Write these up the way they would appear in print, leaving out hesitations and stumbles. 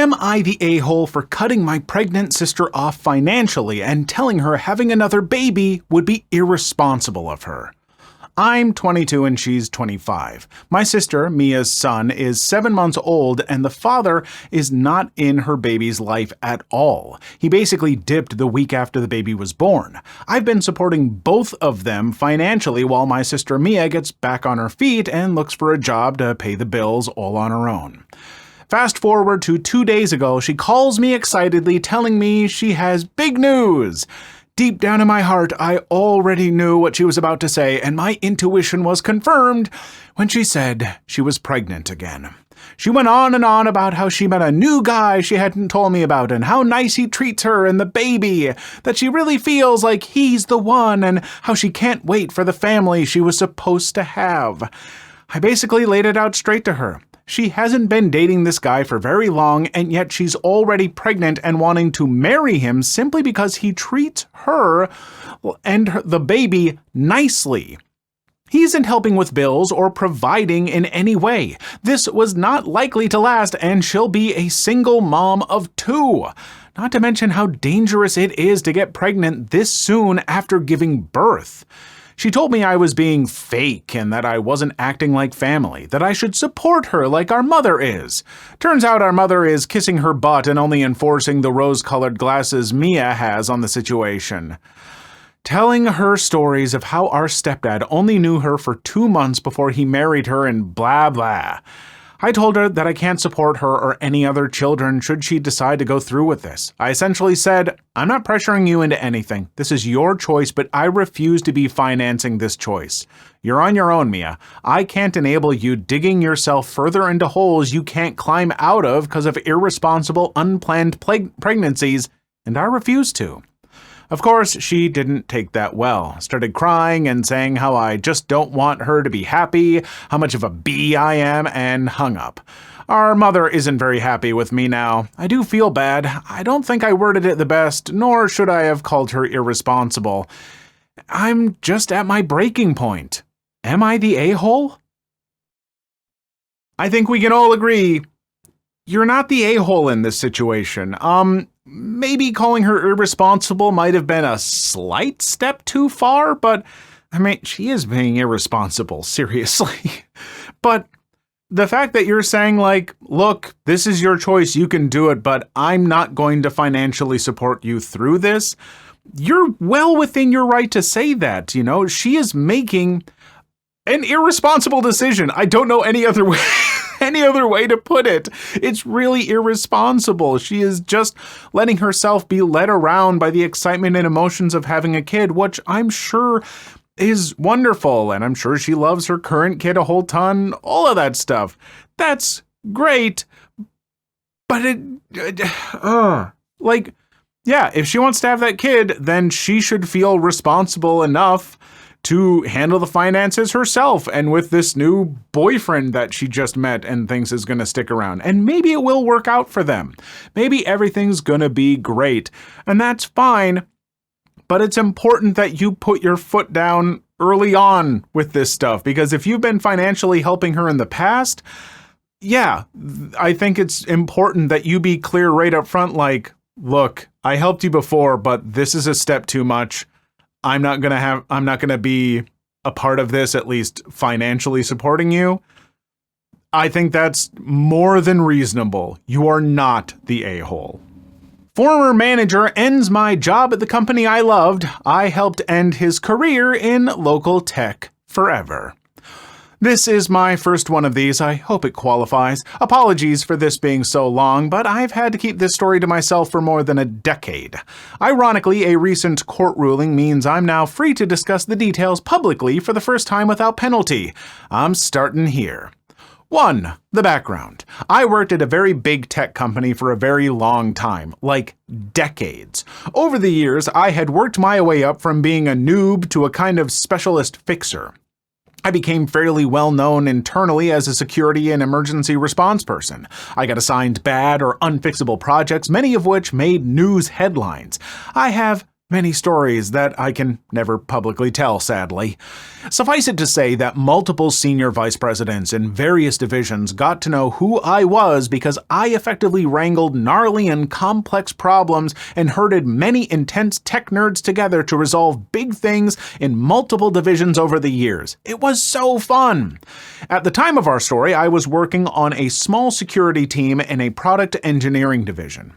Am I the a-hole for cutting my pregnant sister off financially and telling her having another baby would be irresponsible of her? I'm 22 and she's 25. My sister, Mia's son, is 7 months old and the father is not in her baby's life at all. He basically dipped the week after the baby was born. I've been supporting both of them financially while my sister Mia gets back on her feet and looks for a job to pay the bills all on her own. Fast forward to 2 days ago, she calls me excitedly telling me she has big news. Deep down in my heart, I already knew what she was about to say, and my intuition was confirmed when she said she was pregnant again. She went on and on about how she met a new guy she hadn't told me about and how nice he treats her and the baby, that she really feels like he's the one, and how she can't wait for the family she was supposed to have. I basically laid it out straight to her. She hasn't been dating this guy for very long, and yet she's already pregnant and wanting to marry him simply because he treats her and the baby nicely. He isn't helping with bills or providing in any way. This was not likely to last, and she'll be a single mom of 2. Not to mention how dangerous it is to get pregnant this soon after giving birth. She told me I was being fake and that I wasn't acting like family, that I should support her like our mother is. Turns out our mother is kissing her butt and only enforcing the rose-colored glasses Mia has on the situation. Telling her stories of how our stepdad only knew her for 2 months before he married her and blah blah. I told her that I can't support her or any other children should she decide to go through with this. I essentially said, I'm not pressuring you into anything. This is your choice, but I refuse to be financing this choice. You're on your own, Mia. I can't enable you digging yourself further into holes you can't climb out of because of irresponsible, unplanned pregnancies, and I refuse to. Of course, she didn't take that well. Started crying and saying how I just don't want her to be happy, how much of a bee I am, and hung up. Our mother isn't very happy with me now. I do feel bad. I don't think I worded it the best, nor should I have called her irresponsible. I'm just at my breaking point. Am I the a-hole? I think we can all agree you're not the a-hole in this situation. Maybe calling her irresponsible might have been a slight step too far, but, I mean, she is being irresponsible, seriously. But the fact that you're saying, like, look, this is your choice, you can do it, but I'm not going to financially support you through this, you're well within your right to say that, you know? She is making an irresponsible decision. I don't know any other way. Any other way to put it. It's really irresponsible. She is just letting herself be led around by the excitement and emotions of having a kid, which I'm sure is wonderful, and I'm sure she loves her current kid a whole ton, all of that stuff. That's great, but yeah, if she wants to have that kid, then she should feel responsible enough to handle the finances herself and with this new boyfriend that she just met and thinks is going to stick around. And maybe it will work out for them. Maybe everything's going to be great. And that's fine. But it's important that you put your foot down early on with this stuff, because if you've been financially helping her in the past, yeah, I think it's important that you be clear right up front, like, look, I helped you before, but this is a step too much. I'm not going to be a part of this, at least financially supporting you. I think that's more than reasonable. You are not the a-hole. Former manager ends my job at the company I loved. I helped end his career in local tech forever. This is my first one of these. I hope it qualifies. Apologies for this being so long, but I've had to keep this story to myself for more than a decade. Ironically, a recent court ruling means I'm now free to discuss the details publicly for the first time without penalty. I'm starting here. 1. The background. I worked at a very big tech company for a very long time, like decades. Over the years, I had worked my way up from being a noob to a kind of specialist fixer. I became fairly well known internally as a security and emergency response person. I got assigned bad or unfixable projects, many of which made news headlines. I have Many stories that I can never publicly tell, sadly. Suffice it to say that multiple senior vice presidents in various divisions got to know who I was because I effectively wrangled gnarly and complex problems and herded many intense tech nerds together to resolve big things in multiple divisions over the years. It was so fun! At the time of our story, I was working on a small security team in a product engineering division.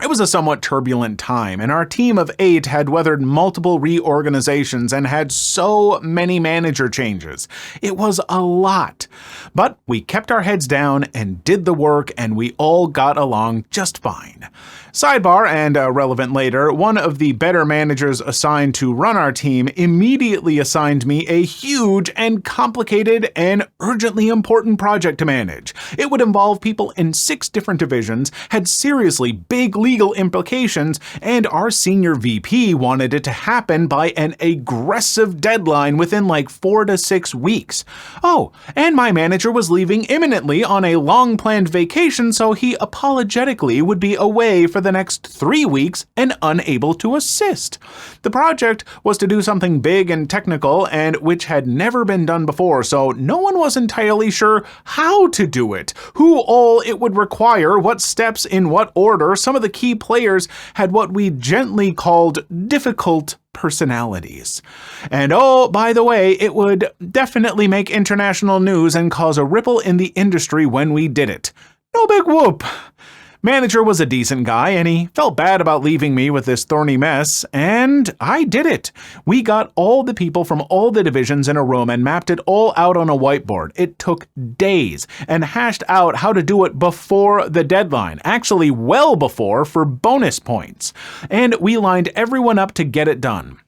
It was a somewhat turbulent time, and our team of 8 had weathered multiple reorganizations and had so many manager changes. It was a lot. But we kept our heads down and did the work, and we all got along just fine. Sidebar, and relevant later, one of the better managers assigned to run our team immediately assigned me a huge and complicated and urgently important project to manage. It would involve people in 6 different divisions, had seriously big legal implications, and our senior VP wanted it to happen by an aggressive deadline within like 4 to 6 weeks. Oh, and my manager was leaving imminently on a long-planned vacation, so he apologetically would be away for the next 3 weeks and unable to assist. The project was to do something big and technical and which had never been done before, so no one was entirely sure how to do it, who all it would require, what steps in what order. Some of the key players had what we gently called difficult personalities. And oh, by the way, it would definitely make international news and cause a ripple in the industry when we did it. No big whoop. Manager was a decent guy, and he felt bad about leaving me with this thorny mess, and I did it. We got all the people from all the divisions in a room and mapped it all out on a whiteboard. It took days, and hashed out how to do it before the deadline, actually well before for bonus points. And we lined everyone up to get it done.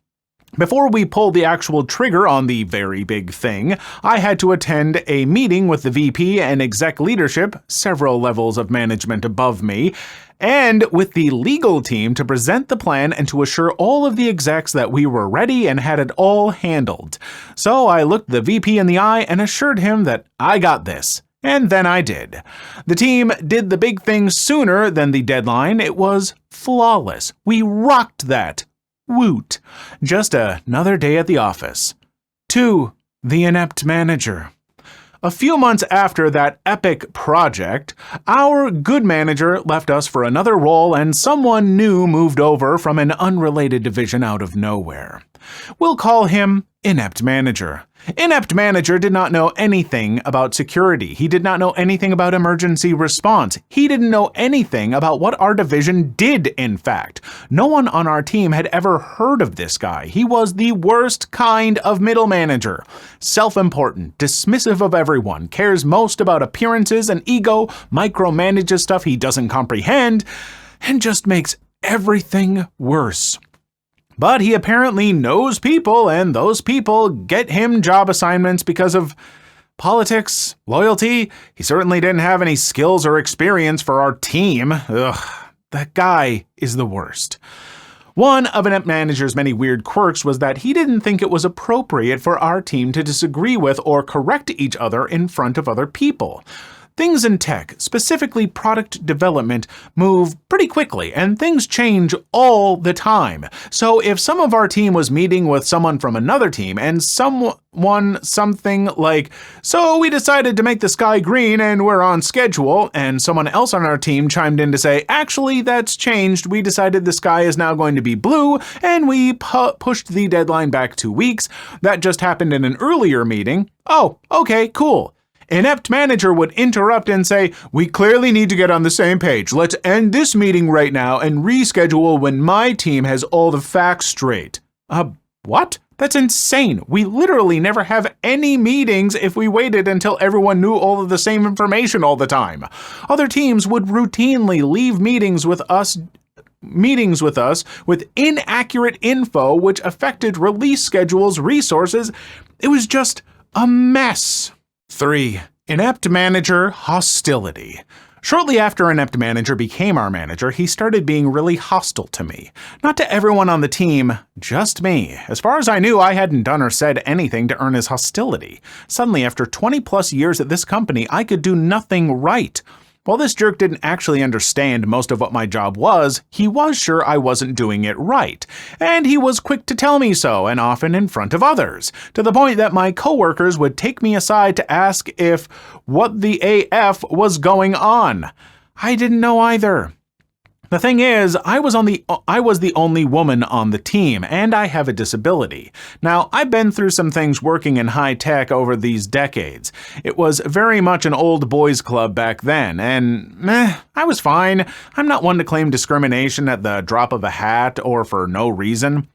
Before we pulled the actual trigger on the very big thing, I had to attend a meeting with the VP and exec leadership, several levels of management above me, and with the legal team to present the plan and to assure all of the execs that we were ready and had it all handled. So I looked the VP in the eye and assured him that I got this. And then I did. The team did the big thing sooner than the deadline. It was flawless. We rocked that. Woot. Just another day at the office. 2. The inept manager. A few months after that epic project, our good manager left us for another role and someone new moved over from an unrelated division out of nowhere. We'll call him Inept Manager. Inept Manager did not know anything about security. He did not know anything about emergency response. He didn't know anything about what our division did, in fact. No one on our team had ever heard of this guy. He was the worst kind of middle manager. Self-important, dismissive of everyone, cares most about appearances and ego, micromanages stuff he doesn't comprehend, and just makes everything worse. But he apparently knows people, and those people get him job assignments because of politics, loyalty. He certainly didn't have any skills or experience for our team. Ugh, that guy is the worst. One of Inept Manager's many weird quirks was that he didn't think it was appropriate for our team to disagree with or correct each other in front of other people. Things in tech, specifically product development, move pretty quickly, and things change all the time. So if some of our team was meeting with someone from another team, and something like, "So we decided to make the sky green and we're on schedule," and someone else on our team chimed in to say, "Actually, that's changed. We decided the sky is now going to be blue, and we pushed the deadline back 2 weeks. That just happened in an earlier meeting." Oh, okay, cool. Inept Manager would interrupt and say, "We clearly need to get on the same page. Let's end this meeting right now and reschedule when my team has all the facts straight." What? That's insane. We literally never have any meetings if we waited until everyone knew all of the same information all the time. Other teams would routinely leave meetings with us with inaccurate info which affected release schedules, resources. It was just a mess. 3. Inept Manager hostility. Shortly after Inept Manager became our manager, he started being really hostile to me. Not to everyone on the team, just me. As far as I knew, I hadn't done or said anything to earn his hostility. Suddenly, after 20 plus years at this company, I could do nothing right. While this jerk didn't actually understand most of what my job was, he was sure I wasn't doing it right, and he was quick to tell me so, and often in front of others, to the point that my coworkers would take me aside to ask if what the AF was going on. I didn't know either. The thing is, I was the only woman on the team, and I have a disability. Now, I've been through some things working in high tech over these decades. It was very much an old boys club back then, and I was fine. I'm not one to claim discrimination at the drop of a hat or for no reason.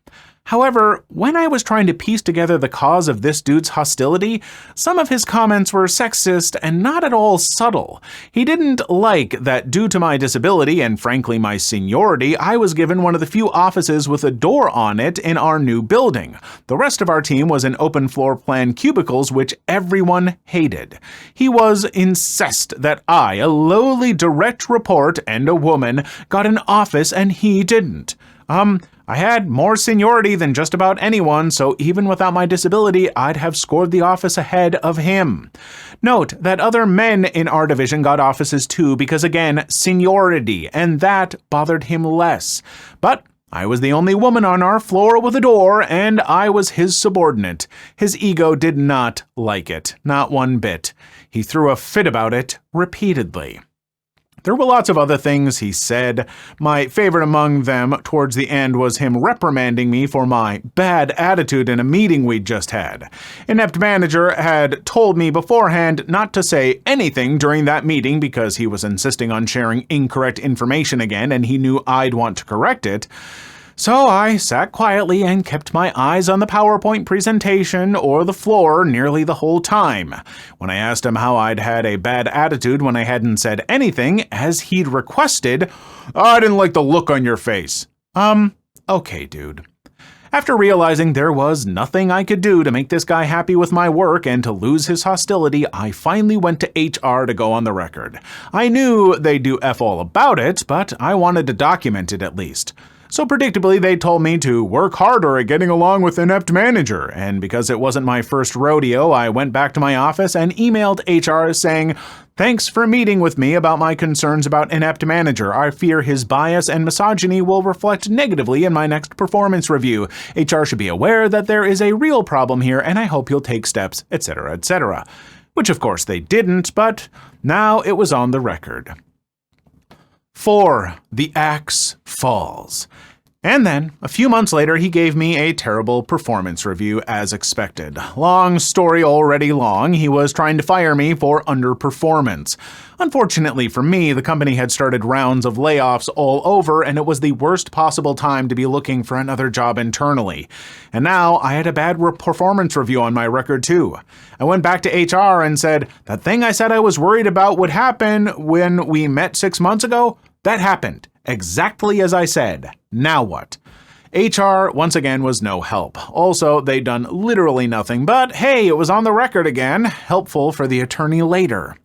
However, when I was trying to piece together the cause of this dude's hostility, some of his comments were sexist and not at all subtle. He didn't like that due to my disability and frankly my seniority, I was given one of the few offices with a door on it in our new building. The rest of our team was in open floor plan cubicles, which everyone hated. He was incensed that I, a lowly direct report and a woman, got an office and he didn't. I had more seniority than just about anyone, so even without my disability, I'd have scored the office ahead of him. Note that other men in our division got offices too because, again, seniority, and that bothered him less. But I was the only woman on our floor with a door, and I was his subordinate. His ego did not like it, not one bit. He threw a fit about it repeatedly. There were lots of other things he said. My favorite among them towards the end was him reprimanding me for my bad attitude in a meeting we'd just had. Inept manager had told me beforehand not to say anything during that meeting because he was insisting on sharing incorrect information again and he knew I'd want to correct it. So I sat quietly and kept my eyes on the PowerPoint presentation or the floor nearly the whole time. When I asked him how I'd had a bad attitude when I hadn't said anything, as he'd requested, "I didn't like the look on your face." Okay, dude. After realizing there was nothing I could do to make this guy happy with my work and to lose his hostility, I finally went to HR to go on the record. I knew they'd do F all about it, but I wanted to document it at least. So predictably, they told me to work harder at getting along with inept manager, and because it wasn't my first rodeo, I went back to my office and emailed HR saying, "Thanks for meeting with me about my concerns about inept manager. I fear his bias and misogyny will reflect negatively in my next performance review. HR should be aware that there is a real problem here, and I hope you'll take steps, etc., etc." Which of course they didn't, but now it was on the record. 4. The axe falls. And then, a few months later, he gave me a terrible performance review as expected. Long story already long, he was trying to fire me for underperformance. Unfortunately for me, the company had started rounds of layoffs all over, and it was the worst possible time to be looking for another job internally. And now I had a bad performance review on my record too. I went back to HR and said, "That thing I said I was worried about would happen when we met 6 months ago, that happened. Exactly as I said. Now what?" HR, once again, was no help. Also, they'd done literally nothing, but hey, it was on the record again. Helpful for the attorney later.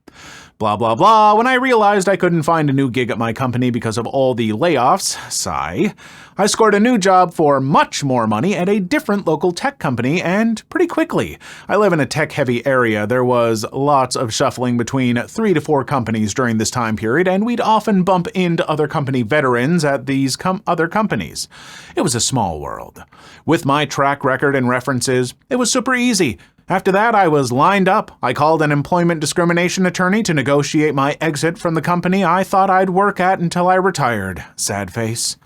Blah, blah, blah. When I realized I couldn't find a new gig at my company because of all the layoffs, sigh, I scored a new job for much more money at a different local tech company, and pretty quickly. I live in a tech-heavy area. There was lots of shuffling between 3 to 4 companies during this time period, and we'd often bump into other company veterans at these other companies. It was a small world. With my track record and references, it was super easy. After that, I was lined up. I called an employment discrimination attorney to negotiate my exit from the company I thought I'd work at until I retired. Sad face.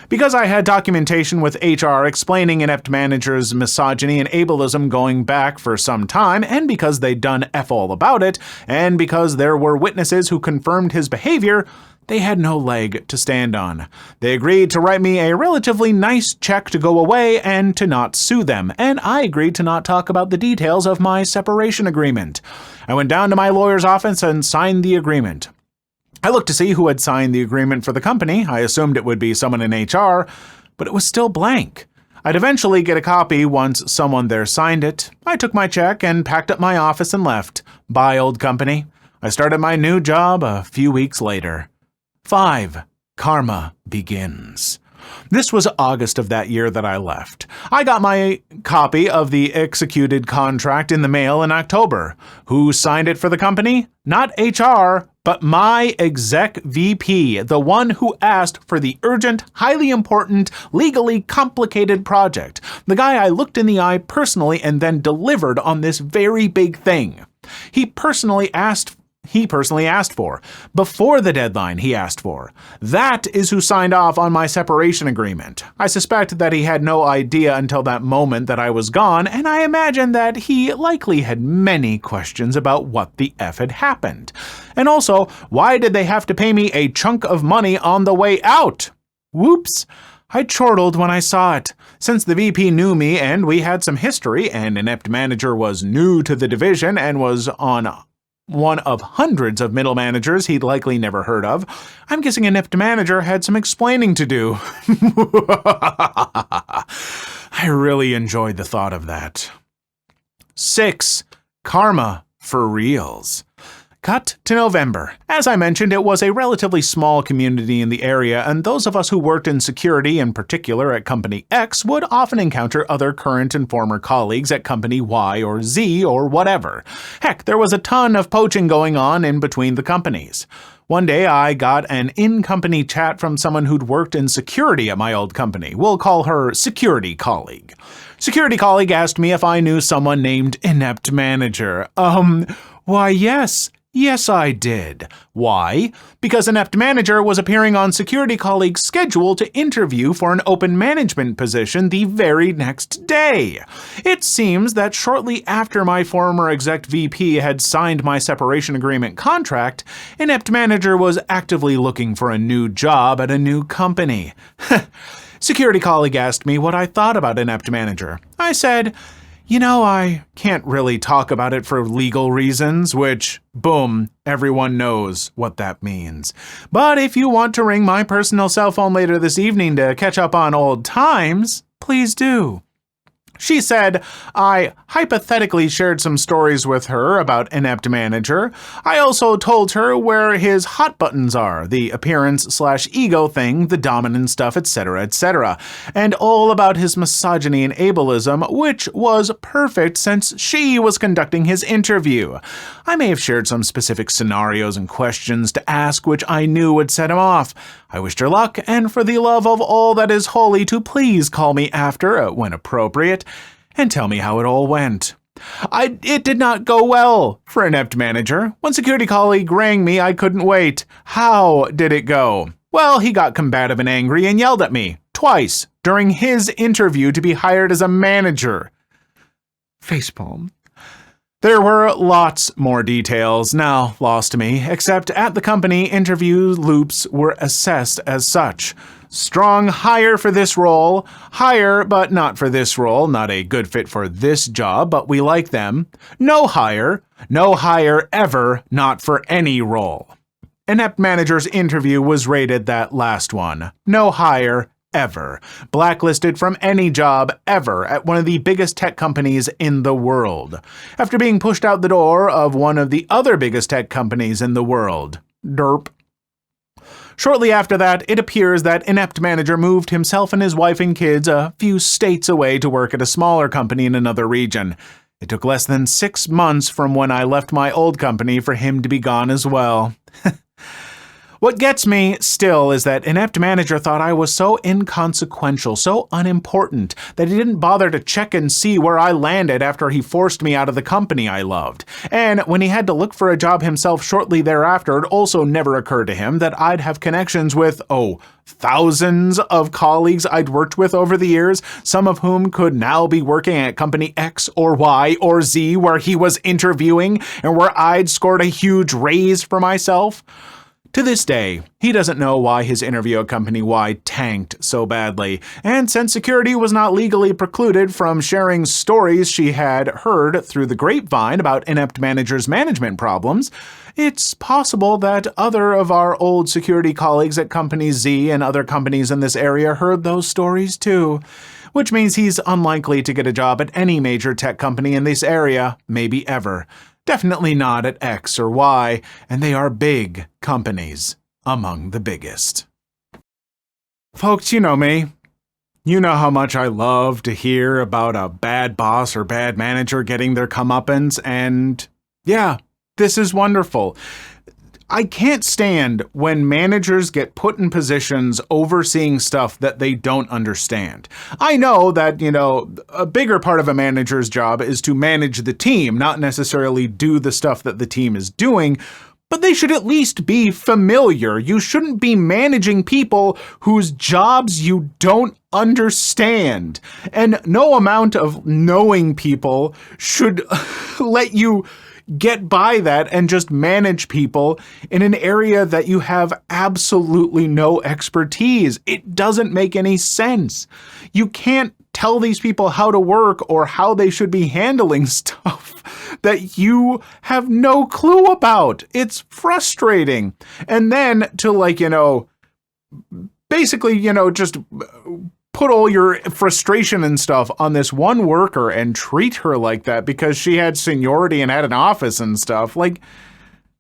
Because I had documentation with HR explaining inept manager's misogyny and ableism going back for some time, and because they'd done F all about it, and because there were witnesses who confirmed his behavior, they had no leg to stand on. They agreed to write me a relatively nice check to go away and to not sue them, and I agreed to not talk about the details of my separation agreement. I went down to my lawyer's office and signed the agreement. I looked to see who had signed the agreement for the company. I assumed it would be someone in HR, but it was still blank. I'd eventually get a copy once someone there signed it. I took my check and packed up my office and left. Bye, old company. I started my new job a few weeks later. 5. Karma begins. This was August of that year that I left. I got my copy of the executed contract in the mail in October. Who signed it for the company? Not HR, But my exec VP, the one who asked for the urgent, highly important, legally complicated project, the guy I looked in the eye personally and then delivered on this very big thing. He personally asked for. Before the deadline, he asked for. That is who signed off on my separation agreement. I suspect that he had no idea until that moment that I was gone, and I imagine that he likely had many questions about what the F had happened. And also, why did they have to pay me a chunk of money on the way out? Whoops. I chortled when I saw it. Since the VP knew me and we had some history, and Inept Manager was new to the division and was on one of hundreds of middle managers he'd likely never heard of, I'm guessing Inept Manager had some explaining to do. I really enjoyed the thought of that. 6. Karma for reals. Cut to November. As I mentioned, it was a relatively small community in the area, and those of us who worked in security, in particular at Company X, would often encounter other current and former colleagues at Company Y or Z or whatever. Heck, there was a ton of poaching going on in between the companies. One day I got an in-company chat from someone who'd worked in security at my old company. We'll call her Security Colleague. Security Colleague asked me if I knew someone named Inept Manager. Why, yes. Yes, I did. Why? Because Inept Manager was appearing on Security Colleague's schedule to interview for an open management position the very next day. It seems that shortly after my former exec VP had signed my separation agreement contract, Inept Manager was actively looking for a new job at a new company. Security Colleague asked me what I thought about Inept Manager. I said, I can't really talk about it for legal reasons, which, boom, everyone knows what that means. But if you want to ring my personal cell phone later this evening to catch up on old times, please do. She said I hypothetically shared some stories with her about Inept Manager. I also told her where his hot buttons are, the appearance/ego thing, the dominant stuff, etc., etc., and all about his misogyny and ableism, which was perfect since she was conducting his interview. I may have shared some specific scenarios and questions to ask which I knew would set him off. I wished her luck, and for the love of all that is holy, to please call me after, when appropriate, and tell me how it all went. It did not go well for Inept Manager. When Security Colleague rang me, I couldn't wait. How did it go? Well, he got combative and angry and yelled at me, twice, during his interview to be hired as a manager. Facepalm. There were lots more details now lost to me, except at the company, interview loops were assessed as such. Strong hire for this role, hire but not for this role, not a good fit for this job, but we like them. No hire ever, not for any role. Inept Manager's interview was rated that last one. No hire ever. Blacklisted from any job ever at one of the biggest tech companies in the world. After being pushed out the door of one of the other biggest tech companies in the world. Derp. Shortly after that, it appears that Inept Manager moved himself and his wife and kids a few states away to work at a smaller company in another region. It took less than 6 months from when I left my old company for him to be gone as well. What gets me still is that Inept Manager thought I was so inconsequential, so unimportant, that he didn't bother to check and see where I landed after he forced me out of the company I loved. And when he had to look for a job himself shortly thereafter, it also never occurred to him that I'd have connections with, thousands of colleagues I'd worked with over the years, some of whom could now be working at Company X or Y or Z where he was interviewing and where I'd scored a huge raise for myself. To this day, he doesn't know why his interview at Company Y tanked so badly, and since security was not legally precluded from sharing stories she had heard through the grapevine about Inept Manager's management problems, it's possible that other of our old security colleagues at Company Z and other companies in this area heard those stories too, which means he's unlikely to get a job at any major tech company in this area, maybe ever. Definitely not at X or Y, and they are big companies, among the biggest. Folks, you know me. You know how much I love to hear about a bad boss or bad manager getting their comeuppance, and yeah, this is wonderful. I can't stand when managers get put in positions overseeing stuff that they don't understand. I know that, a bigger part of a manager's job is to manage the team, not necessarily do the stuff that the team is doing, but they should at least be familiar. You shouldn't be managing people whose jobs you don't understand. And no amount of knowing people should let you get by that and just manage people in an area that you have absolutely no expertise. It doesn't make any sense. You can't tell these people how to work or how they should be handling stuff that you have no clue about. It's frustrating. And then to basically, just put all your frustration and stuff on this one worker and treat her like that because she had seniority and had an office and stuff.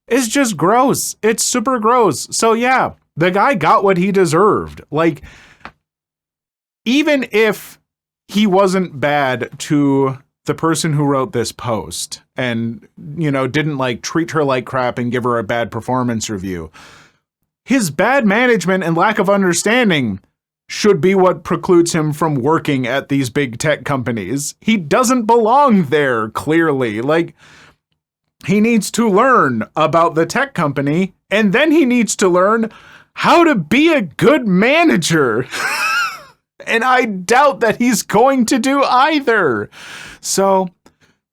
It's just gross. It's super gross. So yeah, the guy got what he deserved. Even if he wasn't bad to the person who wrote this post and, didn't treat her like crap and give her a bad performance review, his bad management and lack of understanding should be what precludes him from working at these big tech companies. He doesn't belong there, clearly. He needs to learn about the tech company, and then he needs to learn how to be a good manager. And I doubt that he's going to do either. So,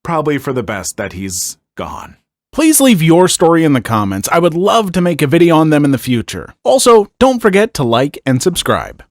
probably for the best that he's gone. Please leave your story in the comments. I would love to make a video on them in the future. Also, don't forget to like and subscribe.